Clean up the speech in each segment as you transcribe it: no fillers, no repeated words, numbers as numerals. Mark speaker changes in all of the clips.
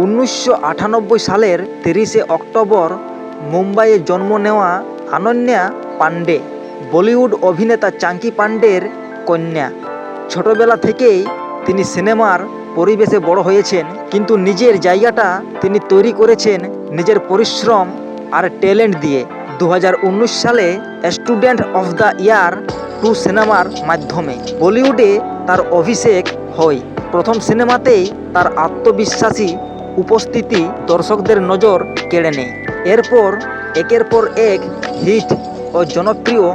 Speaker 1: 1998 সালের 30শে অক্টোবর মুম্বাইয়ে জন্ম নেওয়া অনন্যা পান্ডে বলিউড অভিনেতা চাঙ্কি পান্ডের কন্যা। ছোটবেলা থেকেই তিনি সিনেমার পরিবেশে বড় হয়েছেন, কিন্তু নিজের জায়গাটা তিনি তৈরি করেছেন নিজের পরিশ্রম আর ট্যালেন্ট দিয়ে। 2019 সালে স্টুডেন্ট অফ দ্য ইয়ার 2 সিনেমার মাধ্যমে বলিউডে তার অভিষেক হয়। প্রথম সিনেমাতেই তার আত্মবিশ্বাসী উপস্থিতি দর্শকদের নজর কেড়ে নেয়। এরপর একের পর এক হিট ও জনপ্রিয়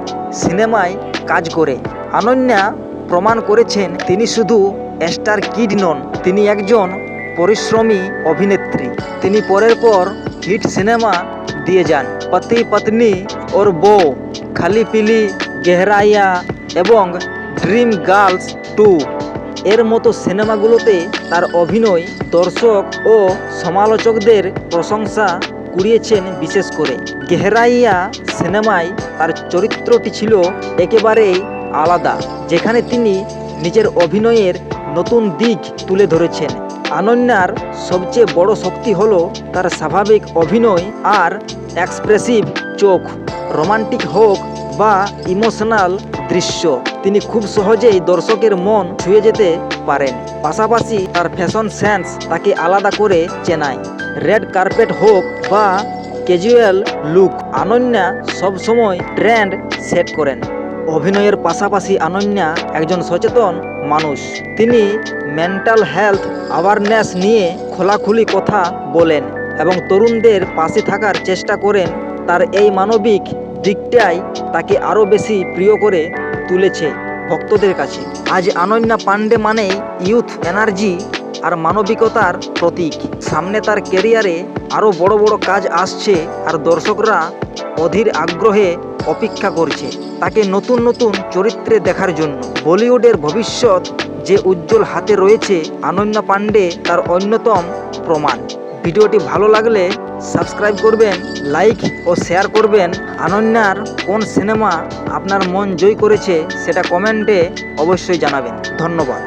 Speaker 1: সিনেমায় কাজ করে অনন্যা প্রমাণ করেছেন তিনি শুধু স্টার কিড নন, তিনি একজন পরিশ্রমী অভিনেত্রী। তিনি পরের পর হিট সিনেমা দিয়ে যান পতি পত্নী ওর বউ, খালি পিলি, গেহরাইয়া এবং ড্রিম গার্লস 2 এর মতো সিনেমাগুলোতে তার অভিনয় দর্শক ও সমালোচকদের প্রশংসা কুড়িয়েছেন। বিশেষ করে গেহরাইয়া সিনেমায় তার চরিত্রটি ছিল একেবারেই আলাদা, যেখানে তিনি নিজের অভিনয়ের নতুন দিক তুলে ধরেছেন। অনন্যার সবচেয়ে বড় শক্তি হলো তার স্বাভাবিক অভিনয় আর এক্সপ্রেসিভ চোখ। রোমান্টিক হোক বা ইমোশনাল দৃশ্য, তিনি খুব সহজেই দর্শকের মন ছুঁয়ে যেতে পারেন। পাশাপাশি তার ফ্যাশন সেন্স তাকে আলাদা করে চেনায়। রেড কার্পেট হোক বা ক্যাজুয়াল লুক, অনন্যা সবসময় ট্রেন্ড সেট করেন। অভিনয়ের পাশাপাশি অনন্যা একজন সচেতন মানুষ। তিনি মেন্টাল হেলথ অ্যাওয়ারনেস নিয়ে খোলাখুলি কথা বলেন এবং তরুণদের পাশে থাকার চেষ্টা করেন। তার এই মানবিক দিকটাই তাকে আরও বেশি প্রিয় করে তুলেছে ভক্তদের কাছে। আজ অনন্যা পান্ডে মানেই ইউথ এনার্জি আর মানবিকতার প্রতীক। সামনে তার ক্যারিয়ারে আরও বড় বড় কাজ আসছে আর দর্শকরা অধীর আগ্রহে অপেক্ষা করছে তাকে নতুন নতুন চরিত্রে দেখার জন্য। বলিউডের ভবিষ্যৎ যে উজ্জ্বল হাতে রয়েছে, অনন্যা পান্ডে তার অন্যতম প্রমাণ। ভিডিওটি ভালো লাগলে সাবস্ক্রাইব করবেন, লাইক ও শেয়ার করবেন। অনন্যার কোন সিনেমা আপনার মন জয় করেছে সেটা কমেন্টে অবশ্যই জানাবেন। ধন্যবাদ।